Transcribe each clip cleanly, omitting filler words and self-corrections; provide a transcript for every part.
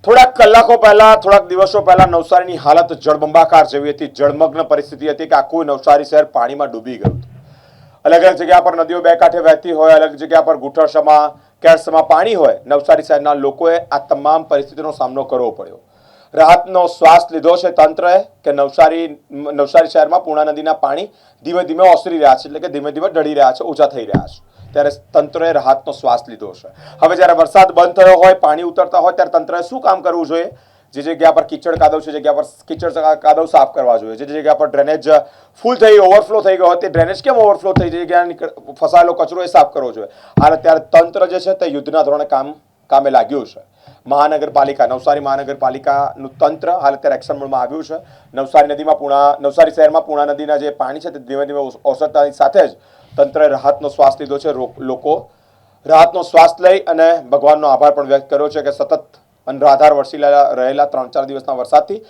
થોડાક કલાકો પહેલા થોડાક દિવસો પહેલા નવસારીની હાલત જળબંબાકાર જેવી હતી। જળમગ્ન પરિસ્થિતિ હતી કે આખું નવસારી શહેર પાણીમાં ડૂબી ગયું હતું। અલગ અલગ જગ્યા પર નદીઓ બે કાંઠે વહેતી હોય, અલગ જગ્યા પર ગુઠળસમાં કેળસમાં પાણી હોય। નવસારી શહેરના લોકોએ આ તમામ પરિસ્થિતિનો સામનો કરવો પડ્યો। રાહતનો શ્વાસ લીધો છે તંત્રએ કે નવસારી શહેરમાં પૂર્ણા નદીના પાણી ધીમે ધીમે ઓસરી રહ્યા છે, એટલે કે ધીમે ધીમે ઢળી રહ્યા છે, ઓછા થઈ રહ્યા છે। ત્યારે તંત્રએ રાહતનો શ્વાસ લીધો છે। હવે જ્યારે વરસાદ બંધ થયો હોય, પાણી ઉતરતા હોય, ત્યારે તંત્રએ શું કામ કરવું જોઈએ? જે જગ્યા પર કીચડ કાદવ છે, જગ્યા પર કીચડ કાદવ સાફ કરવા જોઈએ। જે જગ્યા પર ડ્રેનેજ ફૂલ થઈ ઓવરફ્લો થઈ ગયો હોય, તે ડ્રેનેજ કેમ ઓવરફ્લો થઈ જગ્યા ફસાયેલો કચરો એ સાફ કરવો જોઈએ। હાલ ત્યારે તંત્ર જે છે તે યુદ્ધના ધોરણે કામે લાગ્યું છે। મહાનગરપાલિકા, નવસારી મહાનગરપાલિકાનું તંત્ર હાલ અત્યારે એક્શન મોડમાં આવ્યું છે। નવસારી શહેરમાં પૂર્ણા નદીના જે પાણી છે તે ધીમે ધીમે ઓસરતાની સાથે જ તંત્રએ રાહતનો શ્વાસ લીધો છે। લોકો રાહતનો શ્વાસ લઈ અને ભગવાનનો આભાર પણ વ્યક્ત કર્યો છે કે સતત અનરાધાર વરસી રહેલા 3-4 દિવસના વરસાદથી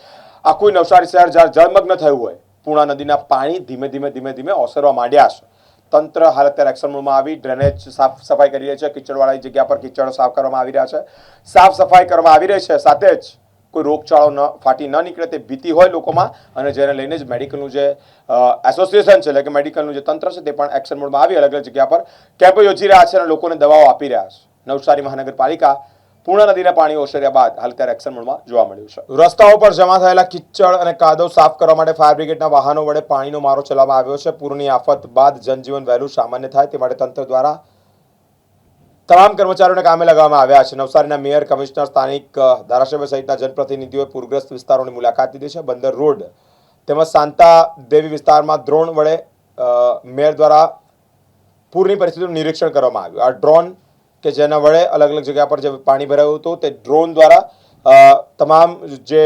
આખું નવસારી શહેર જ્યારે જળમગ્ન થયું હોય, પૂર્ણા નદીના પાણી ધીમે ધીમે ઓસરવા માંડ્યા છે। તંત્ર હાલ અત્યારે એક્શન મોડમાં આવી ડ્રેનેજ સાફ સફાઈ કરી રહી છે। કીચડવાળી જગ્યા પર કીચડ સાફ કરવામાં આવી રહ્યા છે, સાફ સફાઈ કરવામાં આવી રહી છે। સાથે જ કોઈ રોગચાળો ફાટી ન નીકળે તે ભીતિ હોય લોકોમાં, અને જેને લઈને જ મેડિકલનું જે એસોસિએશન છે, એટલે કે મેડિકલનું જે તંત્ર છે તે પણ એક્શન મોડમાં આવી અલગ અલગ જગ્યા પર કેમ્પો યોજી રહ્યા છે અને લોકોને દવાઓ આપી રહ્યા છે। નવસારી મહાનગરપાલિકા પૂર્ણા નદીના પાણી ઓસર્યા બાદ હાલ ત્યારે એક્શન મોડમાં જોવા મળ્યું છે। રસ્તાઓ પર જમા થયેલા કિચડ અને કાદવ સાફ કરવા માટે ફાયર બ્રિગેડના વાહનો વડે પાણીનો મારો ચલાવવામાં આવ્યો છે। પૂરની આફત બાદ જનજીવન વહેલું સામાન્ય થાય તે માટે તંત્ર દ્વારા તમામ કર્મચારીઓને કામે લગાવવામાં આવ્યા છે। નવસારીના મેયર, કમિશનર, સ્થાનિક ધારાસભ્ય સહિતના જનપ્રતિનિધિઓએ પૂરગ્રસ્ત વિસ્તારોની મુલાકાત લીધી છે। બંદર રોડ તેમજ શાંતા દેવી વિસ્તારમાં ડ્રોન વડે મેયર દ્વારા પૂરની પરિસ્થિતિનું નિરીક્ષણ કરવામાં આવ્યું। આ ડ્રોન કે જેના વડે અલગ અલગ જગ્યા પર જે પાણી ભરાયું હતું તે ડ્રોન દ્વારા તમામ જે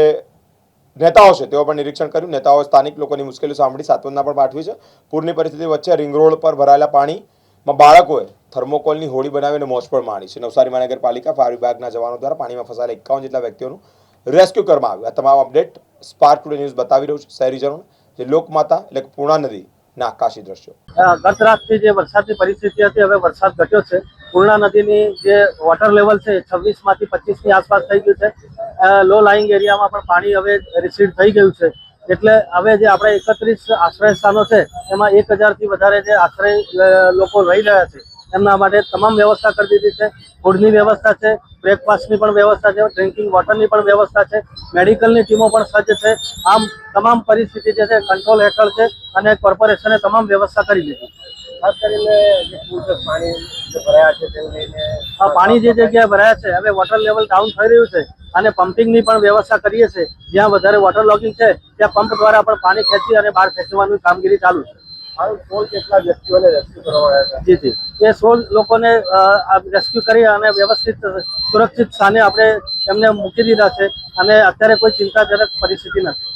નેતાઓ છે તેઓ પણ નિરીક્ષણ કર્યું। નેતાઓએ સ્થાનિક લોકોની મુશ્કેલીઓ સાંભળી સાંત્વના પણ પાઠવી છે। પૂરની પરિસ્થિતિ વચ્ચે રિંગ રોડ પર ભરાયેલા પાણીમાં બાળકોએ થર્મોકોલની હોડી બનાવીને મોજ પણ માણી છે। નવસારી મહાનગરપાલિકા ફાયર વિભાગના જવાનો દ્વારા પાણીમાં ફસાયેલા 51 જેટલા વ્યક્તિઓનું રેસ્ક્યુ કરવામાં આવ્યું। આ તમામ અપડેટ સ્પાર્ક ટુડે ન્યૂઝ બતાવી રહ્યું છે શહેરીજનોને જે લોકમાતા એટલે કે પૂર્ણા નદીના આકાશી દ્રશ્યો। ગત રાતથી જે વરસાદની પરિસ્થિતિ હતી, હવે વરસાદ ઘટ્યો છે। પૂર્ણા નદીની જે વોટર લેવલ છે 26 માંથી 25ની આસપાસ થઈ ગયું છે। લો લાઇંગ એરિયામાં પણ પાણી હવે રિસીડ થઈ ગયું છે, એટલે હવે જે આપણે 31 આશ્રય સ્થાનો છે એમાં 1000 થી વધારે જે આશ્રય લોકો રહી રહ્યા છે એમના માટે તમામ વ્યવસ્થા કરી દીધી છે। ફૂડની વ્યવસ્થા છે, બ્રેકફાસ્ટની પણ વ્યવસ્થા છે, ડ્રિંકિંગ વોટરની પણ વ્યવસ્થા છે, મેડિકલની ટીમો પણ સજ્જ છે। આમ તમામ પરિસ્થિતિ જે છે કંટ્રોલ હેઠળ છે અને કોર્પોરેશને તમામ વ્યવસ્થા કરી દીધી। ખાસ કરીને જે પાણી ભરાયા છે તેને લઈને પાણી જે જગ્યાએ ભરાયા છે હવે વોટર લેવલ ડાઉન થઈ રહ્યું છે અને પમ્પિંગની પણ વ્યવસ્થા કરીએ છીએ। જ્યાં વધારે વોટર લોગિંગ છે ત્યાં પંપ દ્વારા પણ પાણી ખેંચી અને બહાર ખેંચવાની કામગીરી ચાલુ છે। હાલ 16 જેટલા વ્યક્તિઓને રેસ્ક્યુ કરવામાં આવ્યા છે। જી, એ 16 લોકોને રેસ્ક્યુ કરી અને વ્યવસ્થિત સુરક્ષિત સ્થાને આપણે એમને મૂકી દીધા છે અને અત્યારે કોઈ ચિંતાજનક પરિસ્થિતિ નથી।